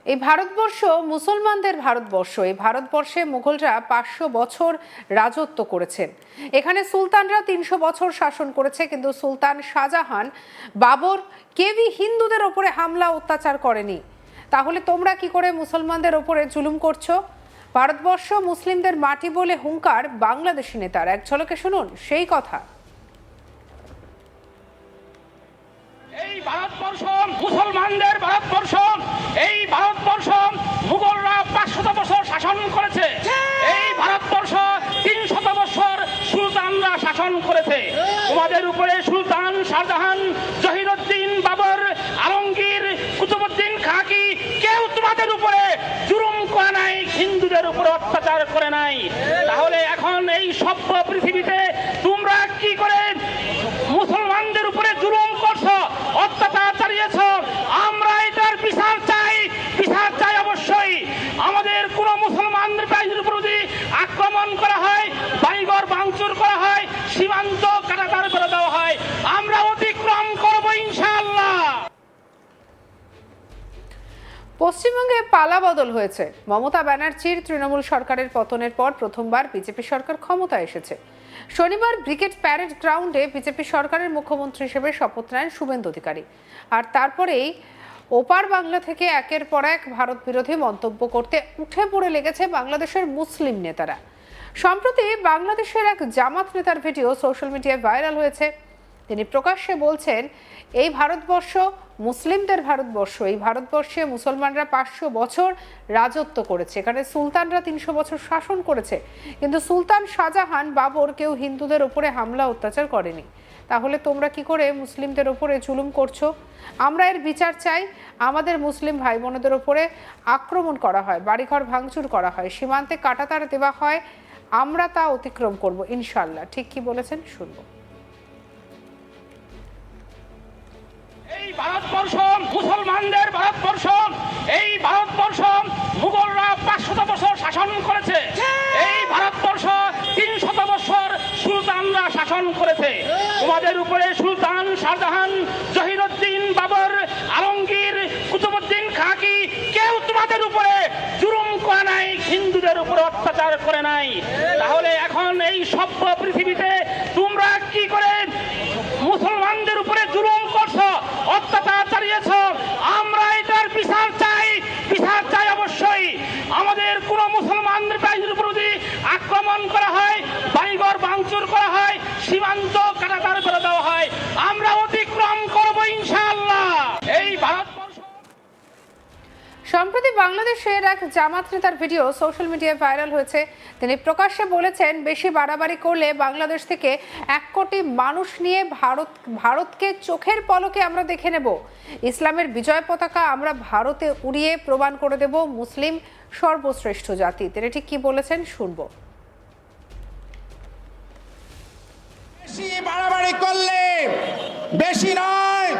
এই ভারতবর্ষ মুসলমানদের ভারতবর্ষ। এই ভারতবর্ষে মুঘলরা 500 বছর রাজত্ব করেছেন। এখানে সুলতানরা 300 বছর শাসন করেছে, কিন্তু সুলতান শাহজাহান, বাবর কেউই হিন্দুদের ওপরে হামলা অত্যাচার করেনি। তাহলে তোমরা কি করে মুসলমানদের ওপরে জুলুম করছো? ভারতবর্ষ মুসলিমদের মাটি বলে হুঙ্কার বাংলাদেশি নেতার। এক ঝলকে শুনুন সেই কথা। এই ভারতবর্ষ মুসলমানদের ভারতবর্ষ। এই ভারতবর্ষ মুঘলরা 500 বছর শাসন করেছে। এই ভারতবর্ষ 300 বছর সুলতানরা শাসন করেছে। তোমাদের উপরে সুলতান শাহজাহান, জহিরুদ্দিন, বাবর, আলমগীর, কুতুবউদ্দিন খাকি কেউ তোমাদের উপরে জুলুম করে নাই, হিন্দুদের উপরে অত্যাচার করে নাই। তাহলে এখন এই সভ্য পৃথিবীতে তোমরা কি করে মুসলমানদের উপরে জুলুম করছো, অত্যাচার চালিয়েছ? আমরা এটার বিচার চাই, বিচার চাই অবশ্যই। আমাদের কোন মুসলমানদের বাড়ির উপর যদি আক্রমণ করা হয়, বাড়িঘর ভাঙচুর করা হয়, সীমান্ত কাটাতার করে দেওয়া হয়, আমরা অতিক্রম করব ইনশাআল্লাহ। পশ্চিমবঙ্গে পালা বদল হয়েছে। মমতা ব্যানার্জির তৃণমূল সরকারের পতনের পর প্রথমবার বিজেপি সরকার ক্ষমতায় এসেছে। শনিবার ব্রিগেড প্যারেড গ্রাউন্ডে বিজেপি সরকারের মুখ্যমন্ত্রী হিসেবে শপথ নেন শুভেন্দু অধিকারী। আর তারপরেই ওপার বাংলা থেকে একের পর এক ভারত বিরোধী মন্তব্য করতে উঠে পড়ে লেগেছে বাংলাদেশের মুসলিম নেতারা। সম্প্রতি বাংলাদেশের এক জামাত নেতার ভিডিও সোশ্যাল মিডিয়ায় ভাইরাল হয়েছে। তিনি প্রকাশ্যে বলছেন, এই ভারতবর্ষ মুসলিমদের ভারতবর্ষ। এই ভারতবর্ষে মুসলমানরা 500 বছর রাজত্ব করেছে। এখানে সুলতানরা 300 বছর শাসন করেছে, কিন্তু সুলতান শাহজাহান, বাবর কেউ হিন্দুদের ওপরে হামলা অত্যাচার করেনি। তাহলে তোমরা কি করে মুসলিমদের ওপরে জুলুম করছো? আমরা এর বিচার চাই। আমাদের মুসলিম ভাই বোনদের ওপরে আক্রমণ করা হয়, বাড়িঘর ভাঙচুর করা হয়, সীমান্তে কাঁটাতার দেওয়া হয়, আমরা তা অতিক্রম করব ইনশাআল্লাহ। ঠিক কি বলেছেন শুনবো। এই ভারতবর্ষ মুসলমানদের ভারতবর্ষ। এই ভারতবর্ষ মুঘলরা 500 বছর শাসন করেছে। এই ভারতবর্ষ 300 বছর সুলতানরা শাসন করেছে। তোমাদের উপরে সুলতান শাহজাহান, জহিরুদ্দিন, বাবর, আলমগীর, কুতুবউদ্দিন খাকি কেউ তোমাদের উপরে জুলুম করে নাই, হিন্দুদের উপরে অত্যাচার করে নাই। তাহলে এখন এই সভ্য পৃথিবীতে তোমরা কি করে মুসলমানদের উপরে জুলুম করছো, অত্যাচার চালিয়েছ? আমরা এটার বিচার চাই, বিচার চাই অবশ্যই। আমাদের কোন মুসলমানদের বাড়ির উপর যদি আক্রমণ করা হয়, বাড়িঘর ভাঙচুর করা হয়, সীমান্ত কাটাতার করে দেওয়া হয়, আমরা অতিক্রম করব ইনশাআল্লাহ। এই ভারতবর্ষ। সম্প্রতি বাংলাদেশের এক জামাত নেতার ভিডিও সোশ্যাল মিডিয়ায় ভাইরাল হয়েছে। তিনি প্রকাশ্যে বলেছেন, বেশি বাড়াবাড়ি করলে বাংলাদেশ থেকে 1 কোটি মানুষ নিয়ে ভারতকে চোখের পলকে আমরা দেখে নেব। ইসলামের বিজয় পতাকা আমরা ভারতে উড়িয়ে প্রমাণ করে দেব মুসলিম সর্বশ্রেষ্ঠ জাতি। তিনি ঠিক কি বলেছেন শুনবো। বেশি বাড়াবাড়ি করলে, বেশি নয়,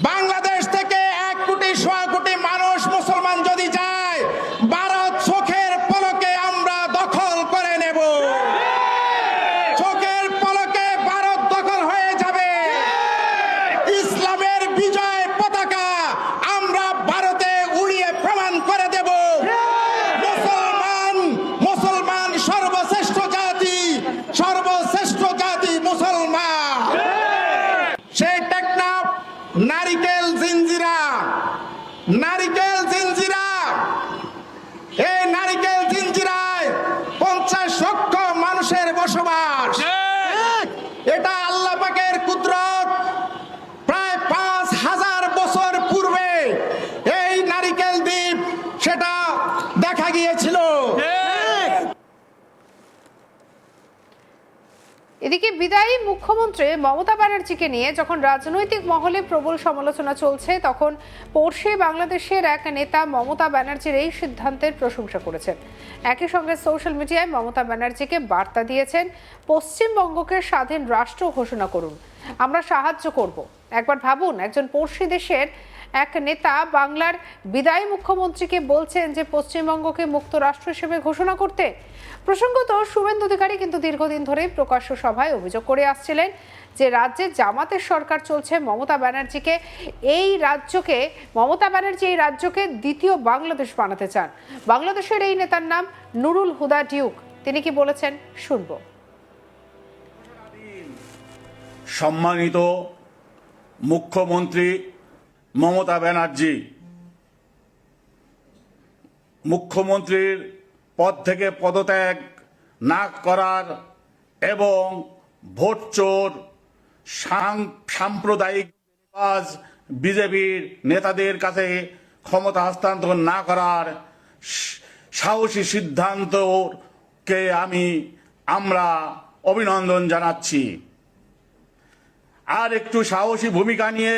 বাংলাদেশ থেকে 1 কোটি 1.25 কোটি মানুষ মুসলমান যদি যায়, ভারত চোখের পলকে আমরা দখল করে নেব। চোখের পলকে ভারত দখল হয়ে যাবে। ইসলামের বিজয় পতাকা আমরা ভারতে উড়িয়ে প্রমাণ করে দেব মুসলমান সর্বশ্রেষ্ঠ জাতি, সর্বশ্রেষ্ঠ জাতি মুসলমান। সেই টেকনাফ নারিকেল জিঞ্জিরা, নারিকেল জিঞ্জিরা, এই নারিকেল জিঞ্জিরায় 50 লক্ষ মানুষের বসবাস। এটা আল্লাহ পাকের কুদরত। প্রায় 5000 বছর পূর্বে এই নারিকেল দ্বীপ সেটা দেখা গিয়েছিল। এদিকে বিদায়ী মুখ্যমন্ত্রী মমতা ব্যানার্জিকে নিয়ে যখন রাজনৈতিক মহলে প্রবল সমালোচনা চলছে, তখন পড়শি বাংলাদেশের এক নেতা মমতা ব্যানার্জির এই সিদ্ধান্তের প্রশংসা করেছেন। একই সঙ্গে সোশ্যাল মিডিয়ায় মমতা ব্যানার্জিকে বার্তা দিয়েছেন, পশ্চিমবঙ্গকে স্বাধীন রাষ্ট্র ঘোষণা করুন, আমরা সাহায্য করব। একবার ভাবুন, একজন পড়শি দেশের এক নেতা বাংলার বিদায়ী মুখ্যমন্ত্রীকে বলছেন যে পশ্চিমবঙ্গকে মুক্ত রাষ্ট্র হিসেবে ঘোষণা করতে। প্রসঙ্গত, শুভেন্দু অধিকারী কিন্তু দীর্ঘদিন ধরে প্রকাশ্য সভায় অভিযোগ করে আসছিলেন যে রাজ্যে জামাতের সরকার চলছে মমতা ব্যানার্জি এই রাজ্যকে দ্বিতীয় বাংলাদেশ বানাতে চান। বাংলাদেশের এই নেতার নাম নুরুল হুদা ডিউক। তিনি কি বলেছেন শুনবো। সম্মানিত মুখ্যমন্ত্রী মমতা ব্যানার্জি, মুখ্যমন্ত্রীর পদ থেকে পদত্যাগ না করার এবং ভোট চোর সাম্প্রদায়িক বিজেপির নেতাদের কাছে ক্ষমতা হস্তান্তর না করার সাহসী সিদ্ধান্তকে আমরা অভিনন্দন জানাচ্ছি। আর একটু সাহসী ভূমিকা নিয়ে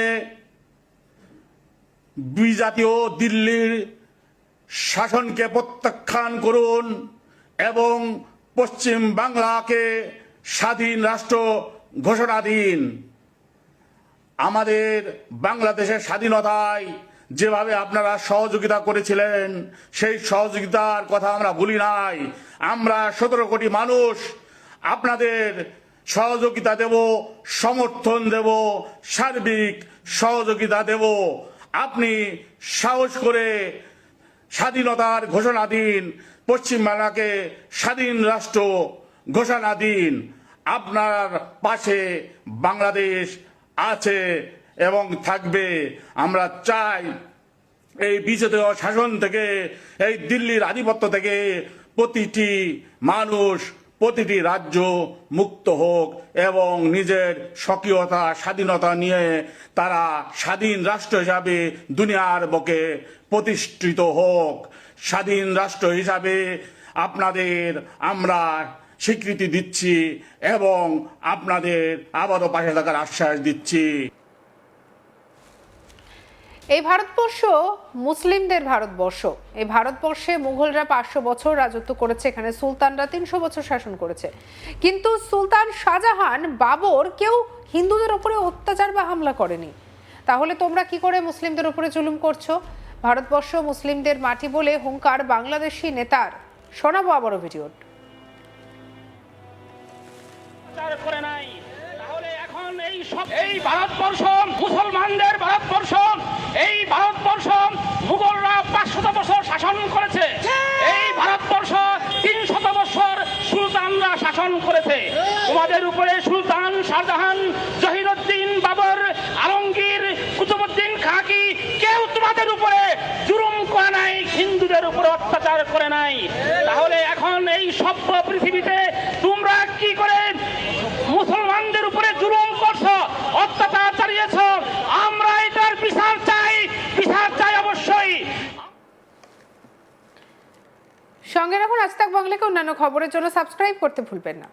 বিজাতীয় দিল্লির শাসনকে প্রত্যাখ্যান করুন এবং পশ্চিম বাংলাকে স্বাধীন রাষ্ট্র ঘোষণা দিন। আমাদের বাংলাদেশের স্বাধীনতায় যেভাবে আপনারা সহযোগিতা করেছিলেন সেই সহযোগিতার কথা আমরা ভুলি নাই। আমরা 17 কোটি মানুষ আপনাদের সহযোগিতা দেব, সমর্থন দেব, সার্বিক সহযোগিতা দেব। আপনি সাহস করে স্বাধীনতার ঘোষণা দিন, পশ্চিমবাংলাকে স্বাধীন রাষ্ট্র ঘোষণা দিন। আপনার পাশে বাংলাদেশ আছে এবং থাকবে। আমরা চাই এই বিজেপি শাসন থেকে, এই দিল্লির আধিপত্য থেকে প্রতিটি মানুষ, প্রতিটি রাজ্য মুক্ত হোক এবং নিজের স্বকীয়তা স্বাধীনতা নিয়ে তারা স্বাধীন রাষ্ট্র হিসাবে দুনিয়ার বুকে প্রতিষ্ঠিত হোক। স্বাধীন রাষ্ট্র হিসাবে আপনাদের আমরা স্বীকৃতি দিচ্ছি এবং আপনাদের আবারও পাশে থাকার আশ্বাস দিচ্ছি। এই ভারতবর্ষ মুসলিমদের ভারতবর্ষ। এই ভারতবর্ষে মুঘলরা 500 বছর রাজত্ব করেছে, এখানে সুলতানরা 300 বছর শাসন করেছে। কিন্তু সুলতান শাহজাহান, বাবর কেউ হিন্দুদের উপরে অত্যাচার বা হামলা করেনি। তাহলে তোমরা কি করে মুসলিমদের উপরে জুলুম করছো? ভারতবর্ষ মুসলিমদের মাটি বলে হুঙ্কার বাংলাদেশি নেতার। শোনাবো আবারও ভিডিও। এই ভারতবর্ষ মুসলমানদের ভারতবর্ষ। এই ভারতবর্ষ মুঘলরা 500 বছর শাসন করেছে। এই ভারতবর্ষ 300 বছর সুলতানরা শাসন করেছে। তোমাদের উপরে সুলতান শাহজাহান, জহিরুদ্দিন, বাবর, আলমগীর, কুতুবউদ্দিন খাকি কেউ তোমাদের উপরে জুলুম করে নাই, হিন্দুদের উপরে অত্যাচার করে নাই। তাহলে এখন এই সভ্য পৃথিবীতে তোমরা কি করে মুসলমানদের উপরে জুলুম করছো, অত্যাচার চালিয়েছ? আমরা এটার বিচার চাই, বিচার চাই অবশ্যই। সঙ্গে রাখুন আজ তাক বাংলাকে। অন্যান্য খবরের জন্য সাবস্ক্রাইব করতে ভুলবেন না।